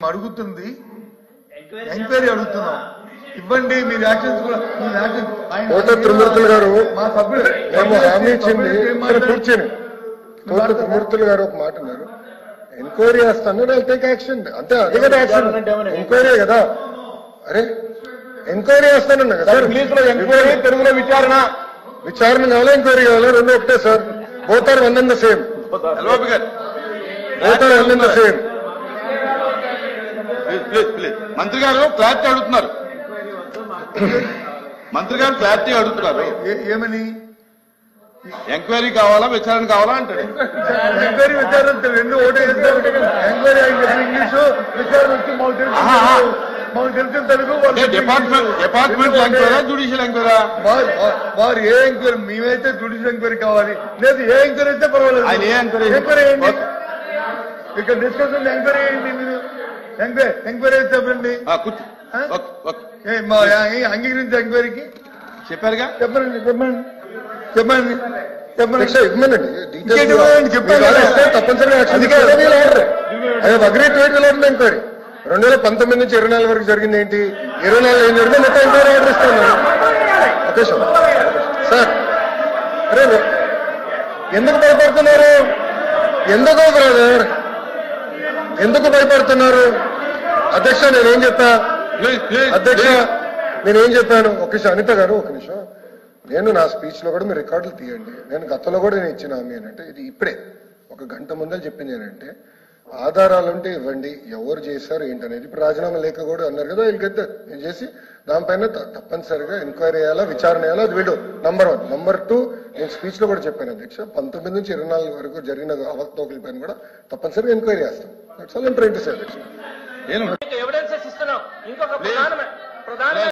అడుగుతుంది ఎంక్వైరీ అడుగుతున్నాం. ఇవ్వండి మీ యాక్షన్స్ కూడా. త్రిమూర్తులు గారు మా సభ్యులు మేము హామీ ఇచ్చింది కూర్చొని త్రిమూర్తులు గారు ఒక మాట అన్నారు, ఎంక్వైరీ చేస్తాను నేను టేక్ యాక్షన్. అంతే, అదే కదా యాక్షన్, ఎంక్వైరీ కదా. అరే ఎంక్వైరీ చేస్తానన్నా కదా సార్. ఎంక్వైరీ తెలుగులో విచారణ కావాలా ఎంక్వైరీ కావాలా? రెండు ఒకటే sir. Both are one and the same. Both are one and the same. మంత్రి గారు క్లారిటీ అడుగుతున్నారు. మంత్రి గారు క్లారిటీ అడుగుతున్నారు. ఏమని? ఎంక్వైరీ కావాలా విచారణ కావాలా అంటాడు. ఎంక్వైరీ విచారణ రెండు ఒకటే. ఎంక్వైరీ ఇంగ్లీషు, విచారణ వచ్చి మాకు తెలిసిన తెలుగు. డిపార్ట్మెంట్ ఎంక్వైరా జ్యుడిషియల్ ఎంక్వైరా? వారు ఏ ఎంక్వైరీ, మేమైతే జ్యుడిషియల్ ఎంక్వైరీ కావాలి, లేదు ఏ ఎంక్వైరీ అయితే పర్వాలేదు. ఆయన ఏ ఎంక్వైరీ? ఎంక్వైరీ ఏంటి ఇక్కడ డిస్కషన్? ఎంక్వైరీ ఏంటి? మీరు ఎంక్వైరీ చెప్పండి. అంగీకరించి ఎంక్వైరీకి చెప్పారుగా. చెప్పండి చెప్పండి చెప్పండి చెప్పండి తప్పనిసరిగా అగ్రీ టు ఎంక్వైరీ 2019 నుంచి 24 వరకు జరిగింది ఏంటి? 24 ఏం జరిగింది మొత్తం ఎంక్వైరీ ఆర్డర్ ఇస్తాను. Okay sir. అరే ఎందుకు భయపడుతున్నారు? ఎందుకో బ్రదర్, ఎందుకు భయపడుతున్నారు? అధ్యక్ష నేనేం చెప్పా? అధ్యక్ష నేనేం చెప్పాను? ఒక నిమిషం అనిత గారు, ఒక నిమిషం. నేను నా స్పీచ్ లో కూడా మీరు రికార్డులు తీయండి. నేను గతంలో కూడా నేను ఇచ్చిన హామీ అంటే ఇది ఇప్పుడే ఒక గంట ముందర చెప్పింది ఏంటంటే ఆధారాలు ఉంటే ఇవ్వండి, ఎవరు చేశారు ఏంటనేది. ఇప్పుడు రాజీనామా లేఖ కూడా అన్నారు కదా, వీళ్ళకైతే నేను చేసి దానిపైన తప్పనిసరిగా ఎంక్వైరీ చేయాలా, విచారణ చేయాలా. అది వీడు నంబర్ 1. నంబర్ 2, నేను స్పీచ్ లో కూడా చెప్పాను అధ్యక్ష, 19 నుంచి 24 వరకు జరిగిన అవకతవకల పైన కూడా తప్పనిసరిగా ఎంక్వైరీ చేస్తాం. That's all I'm trying to say అధ్యక్ష. ఎవిడెన్సెస్ ఇస్తున్నాం. ఇంకొక ప్రధాన